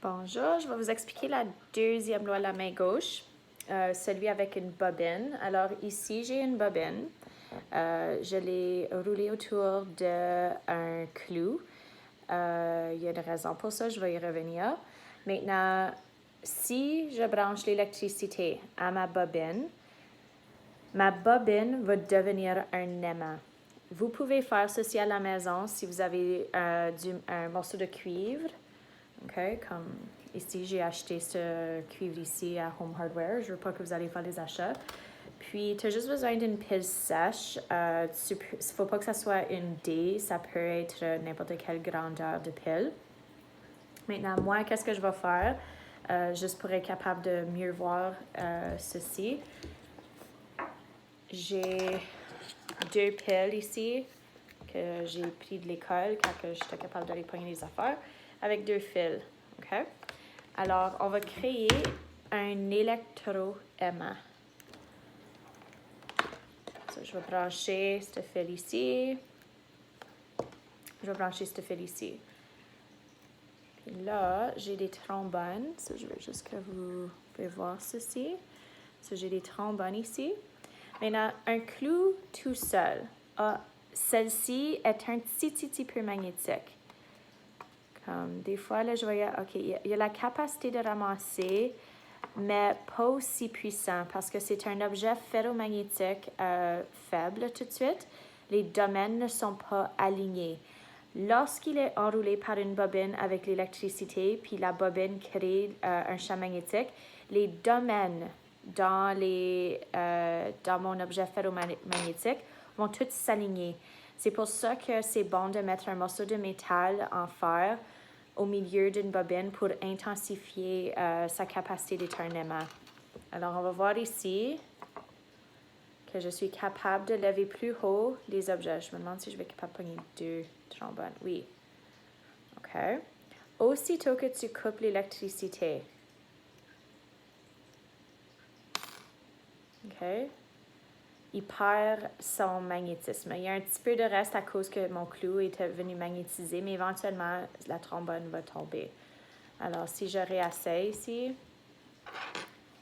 Bonjour, je vais vous expliquer la deuxième loi de la main gauche, celui avec une bobine. Alors ici, j'ai une bobine. Je l'ai roulée autour d'un clou. Il y a une raison pour ça, je vais y revenir. Maintenant, si je branche l'électricité à ma bobine va devenir un aimant. Vous pouvez faire ceci à la maison si vous avez un morceau de cuivre. OK, comme ici, j'ai acheté ce cuivre ici à Home Hardware. Je ne veux pas que vous allez faire les achats. Puis, tu as juste besoin d'une pile sèche. Il ne faut pas que ça soit une D. Ça peut être n'importe quelle grandeur de pile. Maintenant, moi, qu'est-ce que je vais faire? Juste pour être capable de mieux voir ceci. J'ai deux piles ici que j'ai pris de l'école quand j'étais capable d'aller pogner les affaires avec deux fils. OK? Alors, on va créer un électroaimant. So, je vais brancher ce fil ici. Je vais brancher ce fil ici. Puis là, j'ai des trombones. So, je veux juste que vous pouvez voir ceci. So, j'ai des trombones ici. Maintenant, un clou tout seul. Celle-ci est un petit peu magnétique. Comme des fois, là, je voyais, OK, il y a la capacité de ramasser, mais pas aussi puissant parce que c'est un objet ferromagnétique faible tout de suite. Les domaines ne sont pas alignés. Lorsqu'il est enroulé par une bobine avec l'électricité, puis la bobine crée un champ magnétique, les domaines dans mon objet ferromagnétique vont tous s'aligner. C'est pour ça que c'est bon de mettre un morceau de métal en fer au milieu d'une bobine pour intensifier sa capacité d'éternement. Alors, on va voir ici que je suis capable de lever plus haut les objets. Je me demande si je vais être capable de pogner deux trombones. Oui. OK. Aussitôt que tu coupes l'électricité, OK, il perd son magnétisme. Il y a un petit peu de reste à cause que mon clou est venu magnétiser, mais éventuellement, la trombone va tomber. Alors, si je réessaye ici,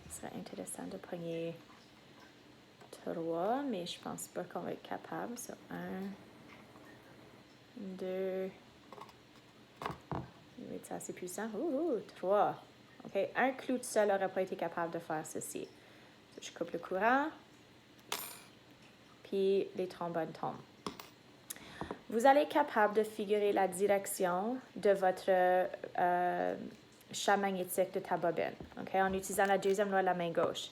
ce serait intéressant de pogner 3, mais je pense pas qu'on va être capable. So, 1, 2, c'est assez puissant. 3. OK, un clou tout seul n'aurait pas été capable de faire ceci. So, je coupe le courant, puis les trombones tombent. Vous allez être capable de figurer la direction de votre champ magnétique de ta bobine, okay, en utilisant la deuxième loi de la main gauche.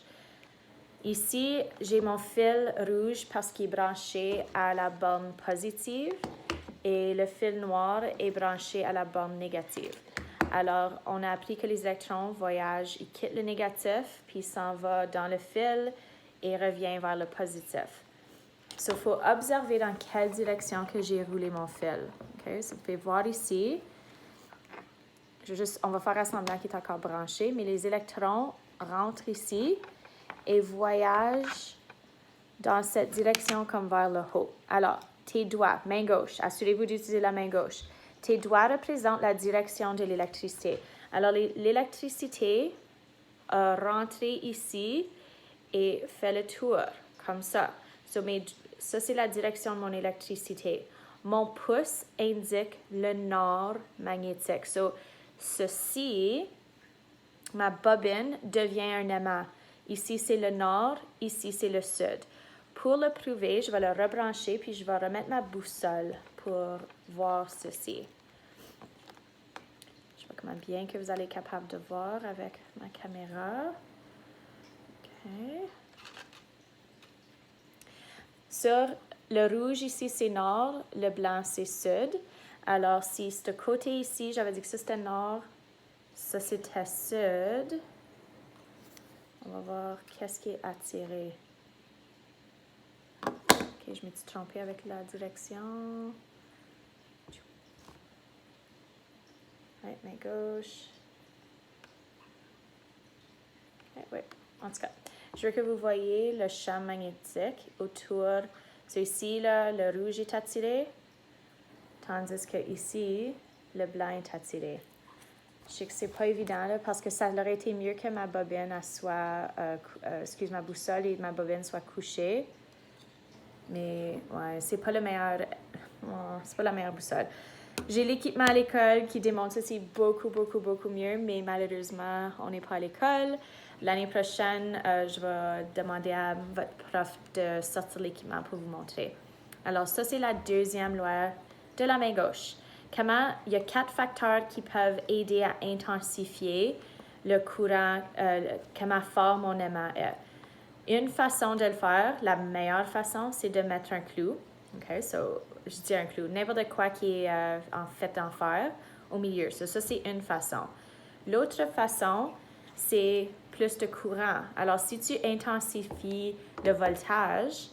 Ici, j'ai mon fil rouge parce qu'il est branché à la borne positive et le fil noir est branché à la borne négative. Alors, on a appris que les électrons voyagent, ils quittent le négatif, puis s'en vont dans le fil et revient vers le positif. So, il faut observer dans quelle direction que j'ai roulé mon fil. Okay? So, vous pouvez voir ici. On va faire semblant qu'il est encore branché, mais les électrons rentrent ici et voyagent dans cette direction comme vers le haut. Alors, tes doigts, main gauche, assurez-vous d'utiliser la main gauche. Tes doigts représentent la direction de l'électricité. Alors, l'électricité a rentré ici et fait le tour, comme ça. So, ça, c'est la direction de mon électricité. Mon pouce indique le nord magnétique. So, ceci, ma bobine devient un aimant. Ici, c'est le nord, ici, c'est le sud. Pour le prouver, je vais le rebrancher, puis je vais remettre ma boussole pour voir ceci. Je vois comment bien que vous allez être capable de voir avec ma caméra. OK. Sur le rouge ici, c'est nord, le blanc, c'est sud. Alors, si ce côté ici, j'avais dit que ça, c'était nord, ça, c'était sud. On va voir qu'est-ce qui est attiré. OK, je me suis trompée avec la direction. Ouais, main gauche. Oui, en tout cas, je veux que vous voyez le champ magnétique autour. So ici, là, le rouge est attiré, tandis que ici, le blanc est attiré. Je sais que c'est pas évident là, parce que ça aurait été mieux que ma bobine soit, ma boussole et ma bobine soient couchées. Mais ouais, c'est pas le meilleur, c'est pas la meilleure boussole. J'ai l'équipement à l'école qui démontre que c'est beaucoup, beaucoup, beaucoup mieux, mais malheureusement, on n'est pas à l'école. L'année prochaine, je vais demander à votre prof de sortir l'équipement pour vous montrer. Alors, ça, c'est la deuxième loi de la main gauche. Il y a 4 facteurs qui peuvent aider à intensifier le courant, comment fort mon aimant est. Une façon de le faire, la meilleure façon, c'est de mettre un clou. OK, so, je dis un clou, n'importe quoi qui est en fait en fer au milieu. So, ça, c'est une façon. L'autre façon, c'est plus de courant. Alors, si tu intensifies le voltage,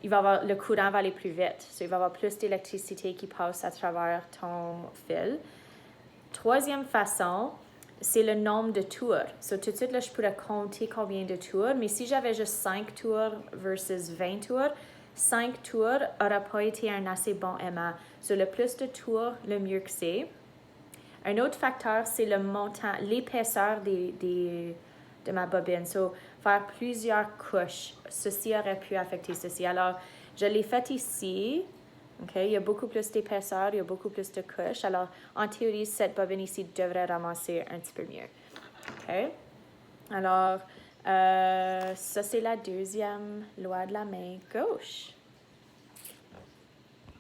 le courant va aller plus vite. So, il va y avoir plus d'électricité qui passe à travers ton fil. Troisième façon, c'est le nombre de tours. So, tout de suite, là, je pourrais compter combien de tours, mais si j'avais juste 5 tours versus 20 tours, 5 tours n'aurait pas été un assez bon aimant. So, le plus de tours, le mieux que c'est. Un autre facteur, c'est le montant, l'épaisseur de ma bobine. So, faire plusieurs couches. Ceci aurait pu affecter ceci. Alors, je l'ai fait ici. Okay? Il y a beaucoup plus d'épaisseur, il y a beaucoup plus de couches. Alors, en théorie, cette bobine ici devrait ramasser un petit peu mieux. Okay? Alors, ça, c'est la deuxième loi de la main gauche.